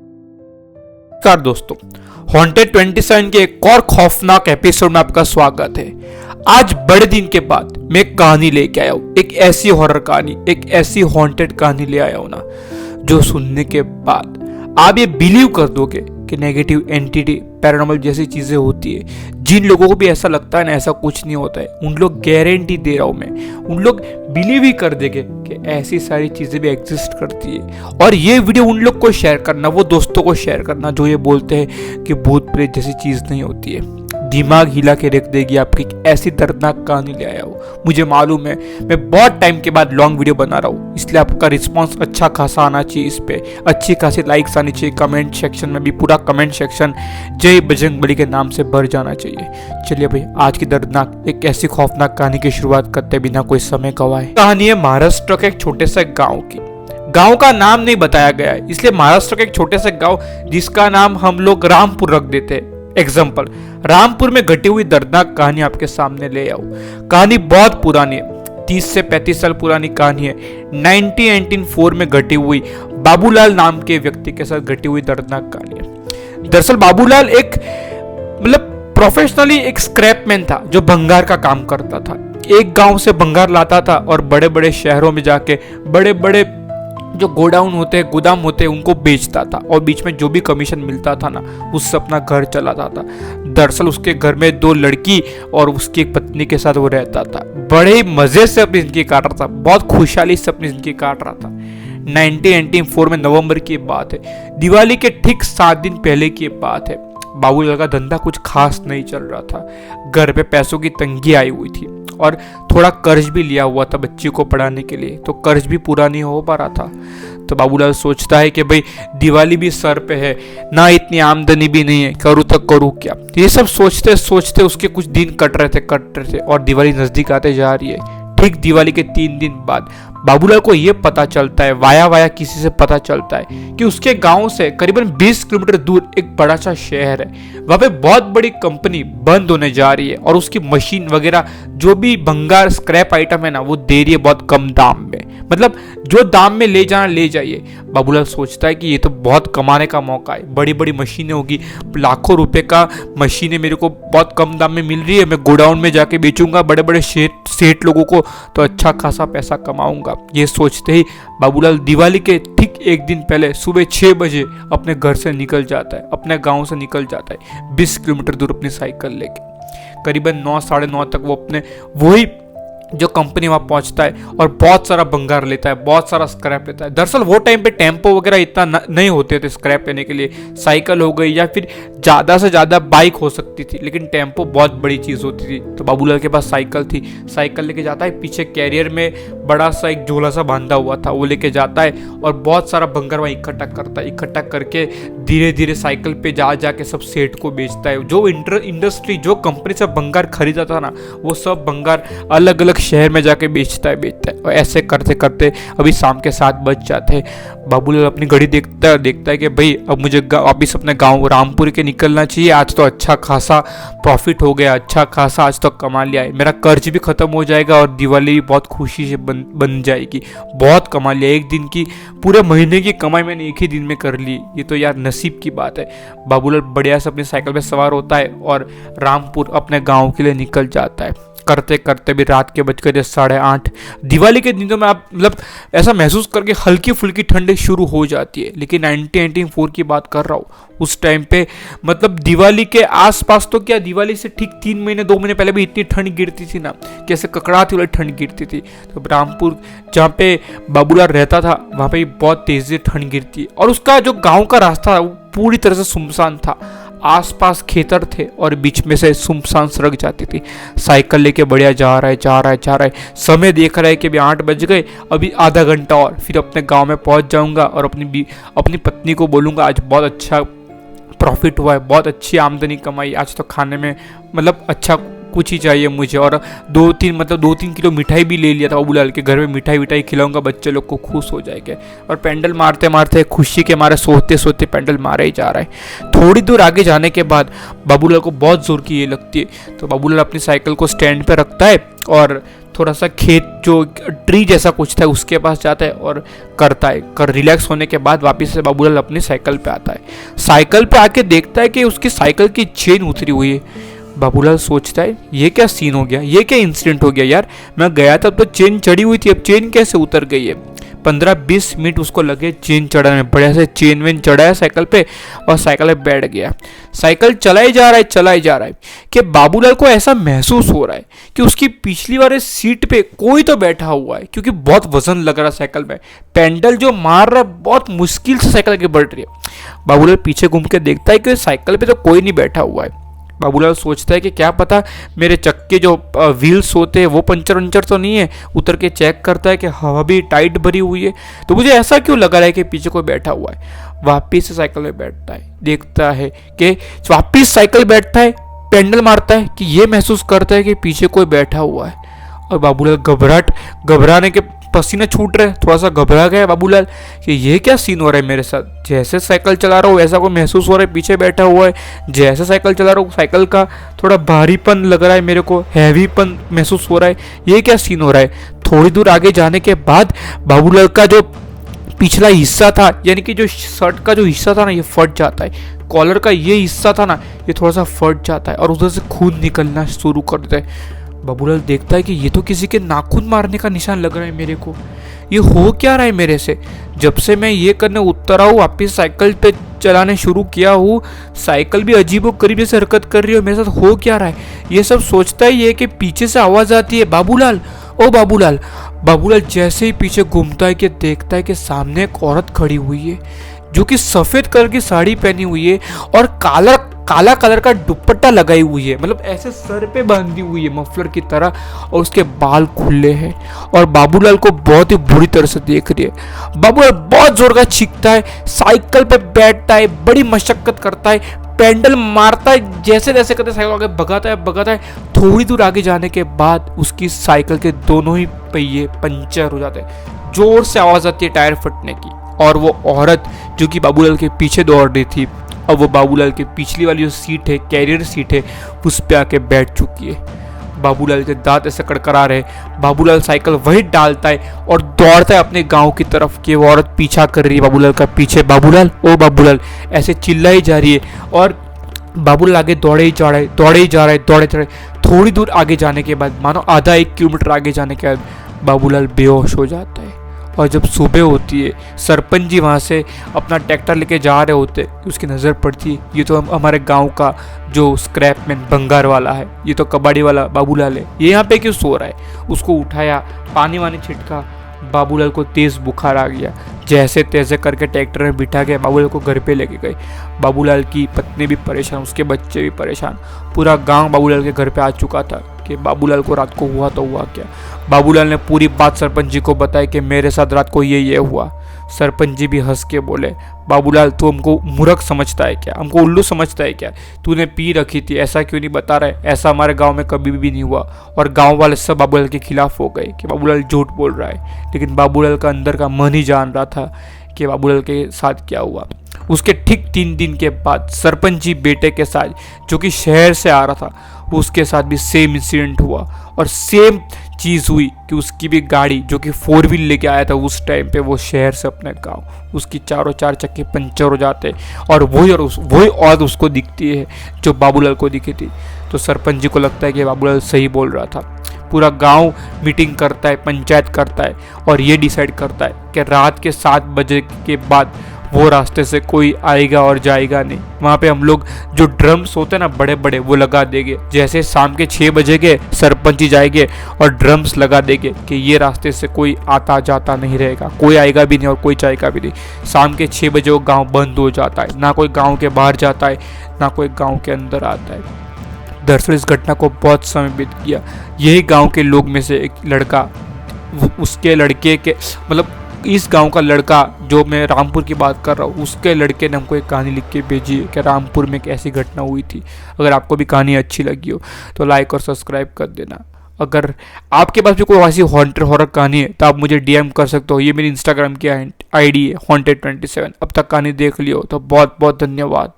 नमस्कार दोस्तों, हॉन्टेड 27 के एक और खौफनाक एपिसोड में आपका स्वागत है। आज बड़े दिन के बाद मैं एक कहानी लेके आया हूँ, एक ऐसी हॉरर कहानी, एक ऐसी हॉन्टेड कहानी ले आया हूँ ना, जो सुनने के बाद आप ये बिलीव कर दोगे कि नेगेटिव एंटिटी, पैरानॉर्मल जैसी चीजें होती है। जिन लोगों को भी ऐसा लगता है ना ऐसा कुछ नहीं होता है, उन लोग गारंटी दे रहा हूं मैं, उन लोग बिलीव ही कर देंगे कि ऐसी सारी चीजें भी एग्जिस्ट करती है। और ये वीडियो उन लोग को शेयर करना, वो दोस्तों को शेयर करना जो ये बोलते हैं कि भूत प्रेत जैसी चीज नहीं होती है। दिमाग हिला के रख देगी आपकी ऐसी दर्दनाक कहानी ले आया हूँ। मुझे मालूम है मैं बहुत टाइम के बाद लॉन्ग वीडियो बना रहा हूँ, इसलिए आपका रिस्पांस अच्छा खासा आना चाहिए। इस पे अच्छी खासी लाइक्स आनी चाहिए। कमेंट सेक्शन में भी पूरा कमेंट सेक्शन जय बजरंगबली के नाम से भर जाना चाहिए। चलिए भाई, आज की दर्दनाक एक ऐसी खौफनाक कहानी की शुरुआत करते बिना कोई समय गवाए। कहानी है महाराष्ट्र के एक छोटे से गाँव की। गांव का नाम नहीं बताया गया है, इसलिए महाराष्ट्र के एक छोटे से गांव जिसका नाम हम लोग रामपुर रख देते हैं। एग्जाम्पल, रामपुर में घटी हुई दर्दनाक कहानी आपके सामने ले आऊं। कहानी बहुत पुरानी है, 30 से 35 साल पुरानी कहानी है। 1994 में घटी हुई बाबूलाल नाम के व्यक्ति के साथ घटी हुई दर्दनाक कहानी है। दरअसल बाबूलाल एक प्रोफेशनली एक स्क्रैपमैन था जो भंगार का काम करता था। एक गांव से भंगार लाता था और बड़े बड़े शहरों में जाके बड़े बड़े जो गोडाउन होते हैं, गोदाम होते हैं, उनको बेचता था और बीच में जो भी कमीशन मिलता था ना, उससे अपना घर चलाता था। दरअसल उसके घर में 2 लड़की और उसकी एक पत्नी के साथ वो रहता था। बड़े मजे से अपनी जिंदगी काट रहा था, बहुत खुशहाली से अपनी जिंदगी काट रहा था। 1994 में नवंबर की बात है, दिवाली के ठीक 7 दिन पहले की बात है। बाबूलाल का धंधा कुछ खास नहीं चल रहा था, घर पे पैसों की तंगी आई हुई थी और थोड़ा कर्ज भी लिया हुआ था बच्ची को पढ़ाने के लिए, तो कर्ज भी पूरा नहीं हो पा रहा था। तो बाबूलाल सोचता है कि भाई दिवाली भी सर पे है ना, इतनी आमदनी भी नहीं है, करूँ तो करूँ क्या। ये सब सोचते सोचते उसके कुछ दिन कट रहे थे और दिवाली नजदीक आते जा रही है। ठीक दिवाली के 3 दिन बाद बाबूलाल को यह पता चलता है, वाया किसी से पता चलता है कि उसके गांव से करीबन 20 किलोमीटर दूर एक बड़ा सा शहर है। वहां पे बहुत बड़ी कंपनी बंद होने जा रही है और उसकी मशीन वगैरह जो भी भंगार स्क्रैप आइटम है ना, वो दे रही है बहुत कम दाम में। मतलब जो दाम में ले जाना ले जाइए। बाबूलाल सोचता है कि ये तो बहुत कमाने का मौका है, बड़ी बड़ी मशीनें होगी, लाखों रुपए का मशीनें मेरे को बहुत कम दाम में मिल रही है, मैं गोडाउन में जाके बेचूंगा बड़े बड़े सेठ लोगों को, तो अच्छा खासा पैसा कमाऊंगा। ये सोचते ही बाबूलाल दिवाली के ठीक 1 दिन पहले सुबह 6 बजे अपने घर से निकल जाता है, अपने गांव से निकल जाता है 20 किलोमीटर दूर अपनी साइकिल लेके। करीबन 9 साढ़े 9 तक वो अपने वही जो कंपनी वहां पहुंचता है और बहुत सारा भंगार लेता है, बहुत सारा स्क्रैप लेता है। दरअसल वो टाइम पे टेम्पो वगैरह इतना नहीं होते थे स्क्रैप लेने के लिए, साइकिल हो गई या फिर ज़्यादा से ज़्यादा बाइक हो सकती थी, लेकिन टेम्पो बहुत बड़ी चीज़ होती थी। तो बाबूलाल के पास साइकिल थी, साइकिल लेके जाता है, पीछे कैरियर में बड़ा सा एक झोला सा बांधा हुआ था, वो लेके जाता है और बहुत सारा भंगार वहाँ इकट्ठा करता है। इकट्ठा करके धीरे धीरे साइकिल पे जाके सब सेठ को बेचता है। जो इंडस्ट्री, जो कंपनी से भंगार खरीदा था ना, वो सब भंगार अलग अलग शहर में जाके बेचता है। और ऐसे करते करते अभी शाम के 7 बज जाते हैं। बाबूलाल अपनी घड़ी देखता है कि भाई अब मुझे वापिस अपने गांव रामपुर के निकलना चाहिए। आज तो अच्छा खासा प्रॉफिट हो गया, अच्छा खासा आज तो कमा लिया है, मेरा कर्ज भी खत्म हो जाएगा और दिवाली भी बहुत खुशी से बन जाएगी। बहुत कमा लिया, एक दिन की पूरे महीने की कमाई मैंने एक ही दिन में कर ली, ये तो यार नसीब की बात है। बाबूलाल बढ़िया से अपनी साइकिल पे सवार होता है और रामपुर अपने गाँव के लिए निकल जाता है। करते करते भी रात के 8:30। दिवाली के दिनों में आप ऐसा महसूस करके हल्की फुल्की ठंड शुरू हो जाती है। लेकिन 1994 की बात कर रहा हूँ, उस टाइम पे दिवाली के आसपास तो क्या, दिवाली से ठीक 3 महीने 2 महीने पहले भी इतनी ठंड गिरती थी ना, कैसे ककड़ाती वाली ठंड गिरती थी। तो रामपुर जहाँ पे बाबूलाल रहता था वहाँ पे बहुत तेजी से ठंड गिरती है और उसका जो गाँव का रास्ता वो पूरी तरह से सुनसान था। आसपास खेतर थे और बीच में से सुनसान सड़क जाती थी। साइकिल लेके बढ़िया जा रहा है। समय देख रहा है कि अभी 8 बज गए, अभी आधा घंटा और फिर अपने गांव में पहुंच जाऊंगा और अपनी पत्नी को बोलूंगा आज बहुत अच्छा प्रॉफिट हुआ है, बहुत अच्छी आमदनी कमाई, आज तो खाने में अच्छा कुछ ही चाहिए मुझे। और 2-3 किलो मिठाई भी ले लिया था बाबूलाल के घर में, मिठाई खिलाऊंगा, बच्चे लोग को खुश हो जाएंगे। और पेंडल मारते मारते खुशी के मारे सोते सोते पेंडल मारे ही जा रहा है। थोड़ी दूर आगे जाने के बाद बाबूलाल को बहुत जोर की ये लगती है, तो बाबूलाल अपनी साइकिल को स्टैंड पे रखता है और थोड़ा सा खेत जो ट्री जैसा कुछ था उसके पास जाता है और करता है। रिलैक्स होने के बाद वापस से बाबूलाल अपनी साइकिल पे आता है। साइकिल पे आके देखता है कि उसकी साइकिल की चेन उतरी हुई है। बाबूलाल सोचता है ये क्या सीन हो गया, ये क्या इंसिडेंट हो गया यार, मैं गया था तो चेन चढ़ी हुई थी, अब चेन कैसे उतर गई है। 15-20 मिनट उसको लगे चेन चढ़ाने, बढ़िया से चेन वेन चढ़ाया साइकिल पे और साइकिल पे बैठ गया। साइकिल चलाई जा रहा है कि बाबूलाल को ऐसा महसूस हो रहा है कि उसकी पिछली वाले सीट पे कोई तो बैठा हुआ है, क्योंकि बहुत वजन लग रहा है साइकिल में। पेंडल जो मार रहा है बहुत मुश्किल से साइकिल आगे बढ़ रही है। बाबूलाल पीछे घूम के देखता है कि साइकिल पे तो कोई नहीं बैठा हुआ है। बाबूलाल सोचता है कि क्या पता मेरे चक्के जो व्हील्स होते हैं वो पंचर तो नहीं है। उतर के चेक करता है कि हवा भी टाइट भरी हुई है, तो मुझे ऐसा क्यों लग रहा है कि पीछे कोई बैठा हुआ है। वापिस से साइकिल में बैठता है, देखता है कि वापिस साइकिल बैठता है, पेंडल मारता है कि ये महसूस करता है कि पीछे कोई बैठा हुआ है। और बाबूलाल घबराने के पसीना छूट रहे, थोड़ा सा घबरा गया बाबूलाल कि ये क्या सीन हो रहा है मेरे साथ। जैसे साइकिल चला रहा हूँ वैसा को महसूस हो रहा है, पीछे बैठा हुआ है। जैसे साइकिल चला रहा हूँ साइकिल का थोड़ा भारीपन लग रहा है मेरे को, हैवीपन महसूस हो रहा है, ये क्या सीन हो रहा है। थोड़ी दूर आगे जाने के बाद बाबूलाल का जो पिछला हिस्सा था, यानी कि जो शर्ट का जो हिस्सा था ना, ये फट जाता है। कॉलर का ये हिस्सा था ना, ये थोड़ा सा फट जाता है और उधर से खून निकलना शुरू कर देता है। बाबूलाल देखता है कि ये तो किसी के नाखून मारने का निशान लग रहा है मेरे को, ये हो क्या रहा है मेरे से। जब से मैं ये करने उतरा हूँ, वापिस साइकिल पे चलाने शुरू किया हूँ, साइकिल भी अजीबोगरीब जैसे हरकत कर रही है, मेरे साथ हो क्या रहा है। ये सब सोचता है ये कि पीछे से आवाज़ आती है, बाबूलाल, ओ बाबूलाल। बाबूलाल जैसे ही पीछे घूमता है कि देखता है कि सामने एक औरत खड़ी हुई है जो कि सफ़ेद कलर की साड़ी पहनी हुई है और काला कलर का दुपट्टा लगाई हुई है, मतलब ऐसे सर पे बांधी हुई है मफलर की तरह, और उसके बाल खुले हैं और बाबूलाल को बहुत ही बुरी तरह से देख रही है। बाबूलाल बहुत जोर का चीखता है, साइकिल पे बैठता है, बड़ी मशक्कत करता है, पेंडल मारता है, जैसे तैसे करते साइकिल आगे भगाता है। थोड़ी दूर आगे जाने के बाद उसकी साइकिल के दोनों ही पहिए पंचर हो जाते हैं, जोर से आवाज़ आती है टायर फटने की। और वो औरत जो कि बाबूलाल के पीछे दौड़ रही थी, अब वो बाबूलाल की पिछली वाली जो सीट है, कैरियर सीट है, उस पे आके बैठ चुकी है। बाबूलाल के दांत ऐसे कड़कड़ा रहे। बाबूलाल साइकिल वही डालता है और दौड़ता है अपने गांव की तरफ कि वो औरत पीछा कर रही है बाबूलाल का पीछे। बाबूलाल, ओ बाबूलाल, ऐसे चिल्लाई जा रही है और बाबूलाल आगे दौड़े ही जा रहे। थोड़ी दूर आगे जाने के बाद, मानो आधा 1 किलोमीटर आगे जाने के बाद, बाबूलाल बेहोश हो जाता है। और जब सुबह होती है, सरपंच जी वहाँ से अपना ट्रैक्टर लेके जा रहे होते, उसकी नज़र पड़ती है, ये तो हमारे गांव का जो स्क्रैपमैन बंगार वाला है, ये तो कबाड़ी वाला बाबूलाल है, ये यहाँ पे क्यों सो रहा है। उसको उठाया, पानी वानी छिटका, बाबूलाल को तेज़ बुखार आ गया। जैसे तैसे करके ट्रैक्टर में बिठा के बाबूलाल को घर पे लेके गए। बाबूलाल की पत्नी भी परेशान, उसके बच्चे भी परेशान, पूरा गांव बाबूलाल के घर पे आ चुका था कि बाबूलाल को रात को हुआ तो हुआ क्या। बाबूलाल ने पूरी बात सरपंच जी को बताई कि मेरे साथ रात को ये हुआ। सरपंच जी भी हंस के बोले, बाबूलाल तू हमको मूर्ख समझता है क्या, हमको उल्लू समझता है क्या, तूने पी रखी थी, ऐसा क्यों नहीं बता रहा है, ऐसा हमारे गांव में कभी भी नहीं हुआ। और गांव वाले सब बाबूलाल के खिलाफ हो गए कि बाबूलाल झूठ बोल रहा है, लेकिन बाबूलाल का अंदर का मन ही जान रहा था कि बाबूलाल के साथ क्या हुआ। उसके ठीक 3 दिन के बाद सरपंच जी बेटे के साथ जो कि शहर से आ रहा था, उसके साथ भी सेम इंसिडेंट हुआ और सेम चीज़ हुई कि उसकी भी गाड़ी जो कि 4 व्हील लेके आया था उस टाइम पे, वो शहर से अपने गांव, उसकी चारों 4 चक्के पंचर हो जाते और वही औरत उसको दिखती है जो बाबूलाल को दिखी थी। तो सरपंच जी को लगता है कि बाबूलाल सही बोल रहा था। पूरा गांव मीटिंग करता है, पंचायत करता है और ये डिसाइड करता है कि रात के 7 बजे के बाद वो रास्ते से कोई आएगा और जाएगा नहीं। वहाँ पे हम लोग जो ड्रम्स होते हैं ना बड़े बड़े, वो लगा देंगे। जैसे शाम के 6 बजे के सरपंच जी जाएंगे और ड्रम्स लगा देंगे कि ये रास्ते से कोई आता जाता नहीं रहेगा, कोई आएगा भी नहीं और कोई जाएगा भी नहीं। शाम के 6 बजे वो गाँव बंद हो जाता है, ना कोई गाँव के बाहर जाता है, ना कोई गाँव के अंदर आता है। दरअसल इस घटना को बहुत समय बीत गया। यही गाँव के लोग में से एक लड़का, उसके लड़के के मतलब इस गांव का लड़का, जो मैं रामपुर की बात कर रहा हूँ, उसके लड़के ने हमको एक कहानी लिख के भेजी है कि रामपुर में एक ऐसी घटना हुई थी। अगर आपको भी कहानी अच्छी लगी हो तो लाइक और सब्सक्राइब कर देना। अगर आपके पास भी कोई ऐसी हॉन्टेड हॉरर कहानी है तो आप मुझे डीएम कर सकते हो। ये मेरी इंस्टाग्राम की आईडी है Haunted27। अब तक कहानी देख लियो तो बहुत बहुत धन्यवाद।